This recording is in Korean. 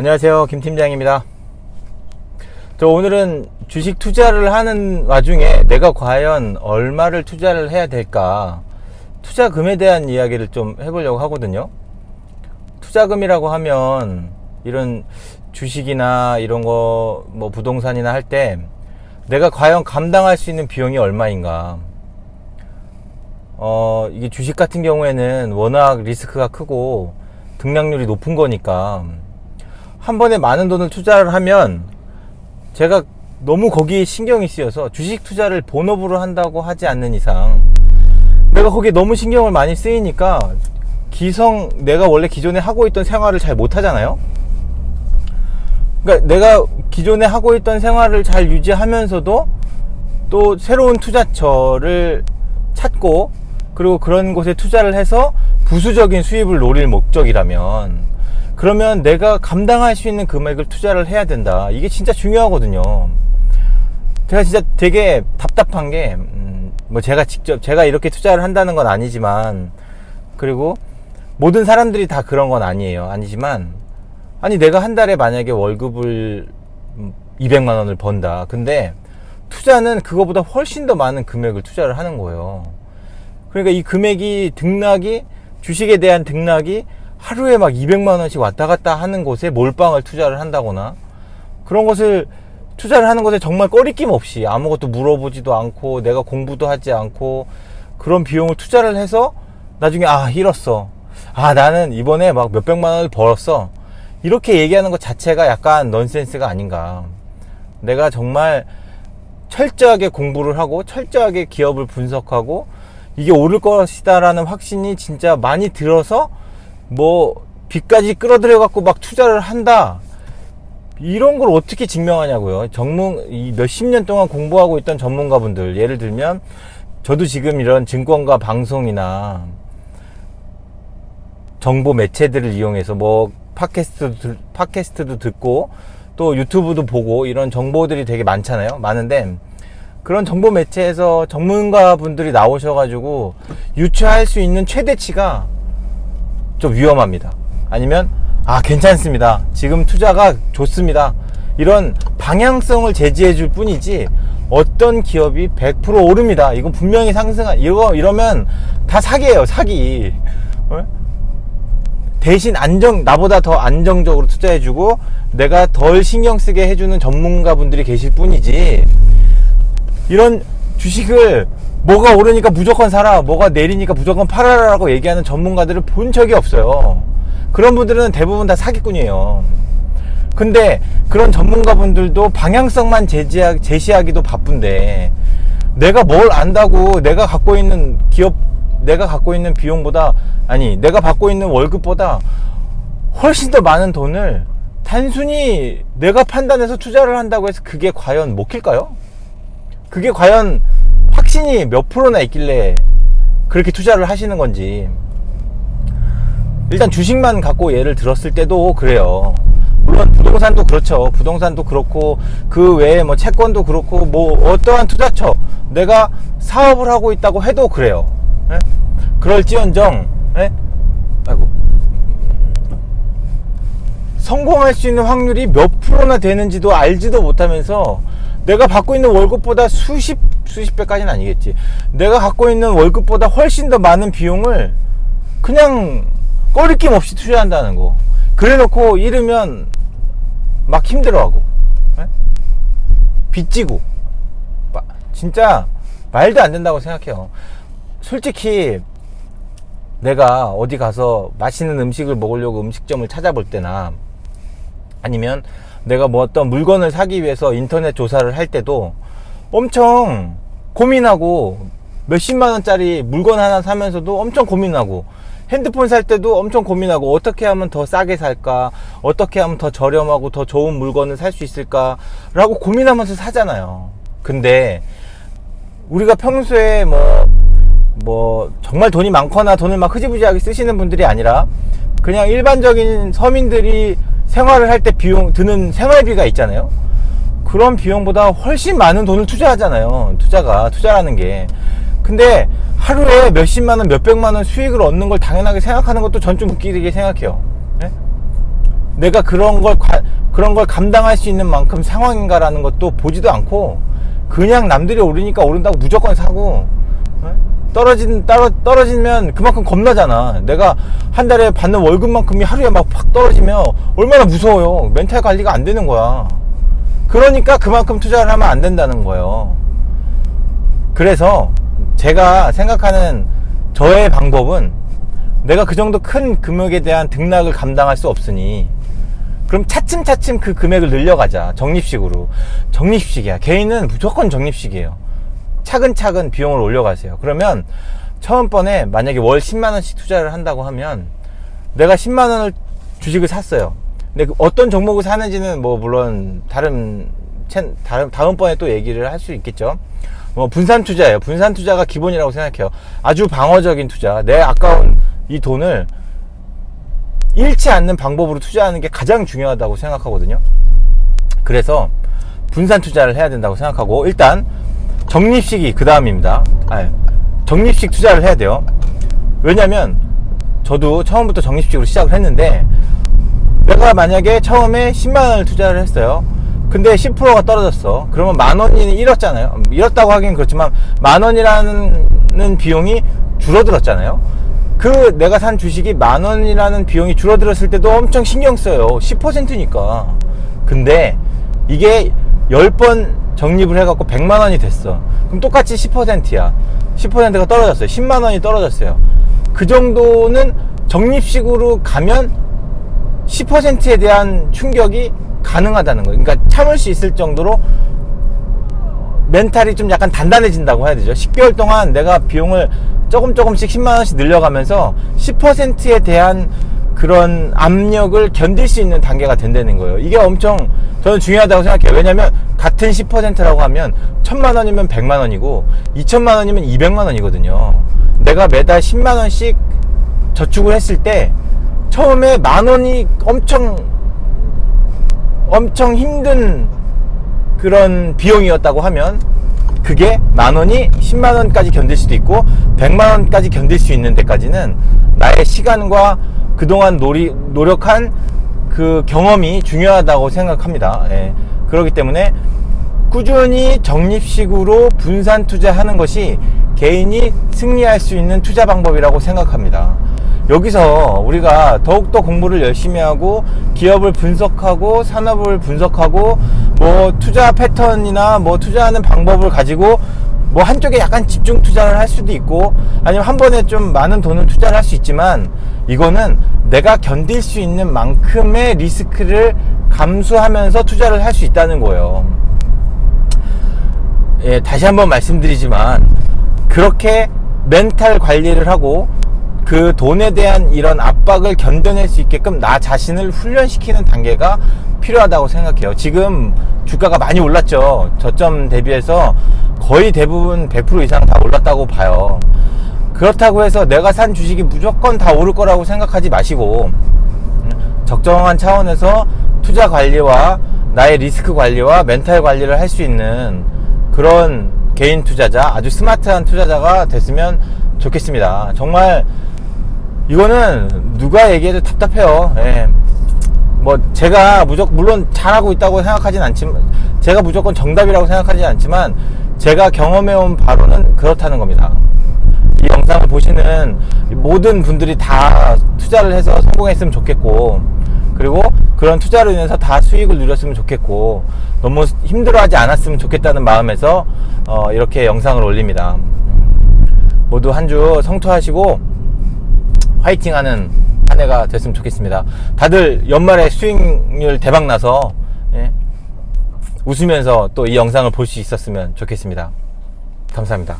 안녕하세요, 김 팀장입니다. 오늘은 주식 투자를 하는 와중에 내가 과연 얼마를 투자를 해야 될까, 투자금에 대한 이야기를 좀 해보려고 하거든요. 투자금이라고 하면 이런 주식이나 이런 거 뭐 부동산이나 할 때 내가 과연 감당할 수 있는 비용이 얼마인가. 이게 주식 같은 경우에는 워낙 리스크가 크고 등락률이 높은 거니까 한 번에 많은 돈을 투자를 하면, 제가 너무 거기에 신경이 쓰여서 주식 투자를 본업으로 한다고 하지 않는 이상 내가 거기에 너무 신경을 많이 쓰이니까 내가 원래 기존에 하고 있던 생활을 잘 못 하잖아요. 그러니까 내가 기존에 하고 있던 생활을 잘 유지하면서도 또 새로운 투자처를 찾고, 그리고 그런 곳에 투자를 해서 부수적인 수입을 노릴 목적이라면, 그러면 내가 감당할 수 있는 금액을 투자를 해야 된다. 이게 진짜 중요하거든요. 제가 진짜 되게 답답한 게, 제가 이렇게 투자를 한다는 건 아니지만, 그리고 모든 사람들이 다 그런 건 아니지만, 내가 한 달에 만약에 월급을 200만 원을 번다. 근데 투자는 그거보다 훨씬 더 많은 금액을 투자를 하는 거예요. 그러니까 이 금액이 주식에 대한 등락이 하루에 막 200만 원씩 왔다 갔다 하는 곳에 몰빵을 투자를 한다거나, 그런 것을 투자를 하는 것에 정말 꺼리낌 없이 아무것도 물어보지도 않고 내가 공부도 하지 않고 그런 비용을 투자를 해서 나중에 잃었어, 나는 이번에 막 몇백만 원을 벌었어, 이렇게 얘기하는 것 자체가 약간 넌센스가 아닌가. 내가 정말 철저하게 공부를 하고 철저하게 기업을 분석하고 이게 오를 것이다 라는 확신이 진짜 많이 들어서 빚까지 끌어들여 갖고 막 투자를 한다, 이런 걸 어떻게 증명하냐고요. 몇십 년 동안 공부하고 있던 전문가분들, 예를 들면 저도 지금 이런 증권가 방송이나 정보 매체들을 이용해서 팟캐스트도 듣고 또 유튜브도 보고 이런 정보들이 되게 많은데, 그런 정보 매체에서 전문가분들이 나오셔가지고 유추할 수 있는 최대치가 좀 위험합니다. 아니면 괜찮습니다, 지금 투자가 좋습니다, 이런 방향성을 제시해 줄 뿐이지 어떤 기업이 100% 오릅니다, 이건 분명히 이러면 다 사기예요, 사기. 대신 나보다 더 안정적으로 투자해주고 내가 덜 신경 쓰게 해주는 전문가분들이 계실 뿐이지, 이런 주식을 뭐가 오르니까 무조건 사라, 뭐가 내리니까 무조건 팔아라라고 얘기하는 전문가들을 본 적이 없어요. 그런 분들은 대부분 다 사기꾼이에요. 근데 그런 전문가분들도 방향성만 제시하기도 바쁜데, 내가 뭘 안다고 내가 갖고 있는 비용보다, 내가 받고 있는 월급보다 훨씬 더 많은 돈을 단순히 내가 판단해서 투자를 한다고 해서 그게 과연 먹힐까요? 그게 과연 확신이 몇 프로나 있길래 그렇게 투자를 하시는 건지. 일단 주식만 갖고 예를 들었을 때도 그래요. 물론 부동산도 그렇죠. 부동산도 그렇고 그 외에 채권도 그렇고 어떠한 투자처, 내가 사업을 하고 있다고 해도 그래요. 그럴지언정 성공할 수 있는 확률이 몇 프로나 되는지도 알지도 못하면서 내가 받고 있는 월급보다 수십 배까지는 아니겠지, 내가 갖고 있는 월급보다 훨씬 더 많은 비용을 그냥 꺼리낌 없이 투자한다는 거. 그래놓고 이르면 막 힘들어하고 빚지고, 진짜 말도 안 된다고 생각해요. 솔직히 내가 어디 가서 맛있는 음식을 먹으려고 음식점을 찾아볼 때나, 아니면 내가 어떤 물건을 사기 위해서 인터넷 조사를 할 때도 엄청 고민하고, 몇십만 원짜리 물건 하나 사면서도 엄청 고민하고, 핸드폰 살 때도 엄청 고민하고, 어떻게 하면 더 싸게 살까, 어떻게 하면 더 저렴하고 더 좋은 물건을 살 수 있을까 라고 고민하면서 사잖아요. 근데 우리가 평소에 정말 돈이 많거나 돈을 막 흐지부지하게 쓰시는 분들이 아니라 그냥 일반적인 서민들이 생활을 할 때 드는 생활비가 있잖아요. 그런 비용보다 훨씬 많은 돈을 투자하잖아요. 투자라는 게. 근데 하루에 몇십만원, 몇백만원 수익을 얻는 걸 당연하게 생각하는 것도 전 좀 웃기게 생각해요. 네? 내가 그런 걸 감당할 수 있는 만큼 상황인가라는 것도 보지도 않고 그냥 남들이 오르니까 오른다고 무조건 사고, 떨어지면 그만큼 겁나잖아. 내가 한 달에 받는 월급만큼이 하루에 막 팍 떨어지면 얼마나 무서워요. 멘탈 관리가 안 되는 거야. 그러니까 그만큼 투자를 하면 안 된다는 거예요. 그래서 제가 생각하는 저의 방법은, 내가 그 정도 큰 금액에 대한 등락을 감당할 수 없으니 그럼 차츰차츰 그 금액을 늘려가자. 적립식으로. 적립식이야. 개인은 무조건 적립식이에요. 차근차근 비용을 올려가세요. 그러면 처음 번에 만약에 월 10만원씩 투자를 한다고 하면, 내가 10만원을 주식을 샀어요. 근데 어떤 종목을 사는지는 뭐 물론 다음번에 또 얘기를 할 수 있겠죠. 분산 투자예요. 분산 투자가 기본이라고 생각해요. 아주 방어적인 투자. 내 아까운 이 돈을 잃지 않는 방법으로 투자하는 게 가장 중요하다고 생각하거든요. 그래서 분산 투자를 해야 된다고 생각하고, 일단 적립식이 그 다음입니다. 적립식 투자를 해야 돼요. 왜냐면 저도 처음부터 적립식으로 시작을 했는데, 내가 만약에 처음에 10만원을 투자를 했어요. 근데 10%가 떨어졌어. 그러면 만원이 잃었잖아요. 잃었다고 하긴 그렇지만 만원이라는 비용이 줄어들었잖아요. 그 내가 산 주식이 만원이라는 비용이 줄어들었을 때도 엄청 신경 써요. 10%니까. 근데 이게 10번 적립을 해갖고 100만원이 됐어. 그럼 똑같이 10%야. 10%가 떨어졌어요. 10만원이 떨어졌어요. 그 정도는 적립식으로 가면 10%에 대한 충격이 가능하다는 거예요. 그러니까 참을 수 있을 정도로 멘탈이 좀 약간 단단해진다고 해야 되죠. 10개월 동안 내가 비용을 조금씩 10만원씩 늘려가면서 10%에 대한 그런 압력을 견딜 수 있는 단계가 된다는 거예요. 이게 엄청 저는 중요하다고 생각해요. 왜냐면 같은 10%라고 하면 1000만원이면 100만원이고 2000만원이면 200만원이거든요. 내가 매달 10만원씩 저축을 했을 때 처음에 만원이 엄청 힘든 그런 비용이었다고 하면, 그게 만원이 10만원까지 견딜 수도 있고 100만원까지 견딜 수 있는 데까지는 나의 시간과 그동안 노력한 그 경험이 중요하다고 생각합니다. 그렇기 때문에 꾸준히 적립식으로 분산 투자하는 것이 개인이 승리할 수 있는 투자 방법이라고 생각합니다. 여기서 우리가 더욱더 공부를 열심히 하고 기업을 분석하고 산업을 분석하고 뭐 투자 패턴이나 뭐 투자하는 방법을 가지고 뭐 한쪽에 약간 집중 투자를 할 수도 있고, 아니면 한 번에 좀 많은 돈을 투자를 할 수 있지만, 이거는 내가 견딜 수 있는 만큼의 리스크를 감수하면서 투자를 할 수 있다는 거예요. 다시 한번 말씀드리지만, 그렇게 멘탈 관리를 하고 그 돈에 대한 이런 압박을 견뎌낼 수 있게끔 나 자신을 훈련시키는 단계가 필요하다고 생각해요. 지금 주가가 많이 올랐죠. 저점 대비해서 거의 대부분 100% 이상 다 올랐다고 봐요. 그렇다고 해서 내가 산 주식이 무조건 다 오를 거라고 생각하지 마시고, 적정한 차원에서 투자 관리와 나의 리스크 관리와 멘탈 관리를 할 수 있는 그런 개인 투자자, 아주 스마트한 투자자가 됐으면 좋겠습니다. 정말 이거는 누가 얘기해도 답답해요. 뭐 제가 물론 잘하고 있다고 생각하진 않지만, 제가 무조건 정답이라고 생각하진 않지만, 제가 경험해온 바로는 그렇다는 겁니다. 이 영상을 보시는 모든 분들이 다 투자를 해서 성공했으면 좋겠고, 그리고 그런 투자로 인해서 다 수익을 누렸으면 좋겠고, 너무 힘들어하지 않았으면 좋겠다는 마음에서 이렇게 영상을 올립니다. 모두 한 주 성투하시고 화이팅하는 한 해가 됐으면 좋겠습니다. 다들 연말에 수익률 대박나서 웃으면서 또 이 영상을 볼 수 있었으면 좋겠습니다. 감사합니다.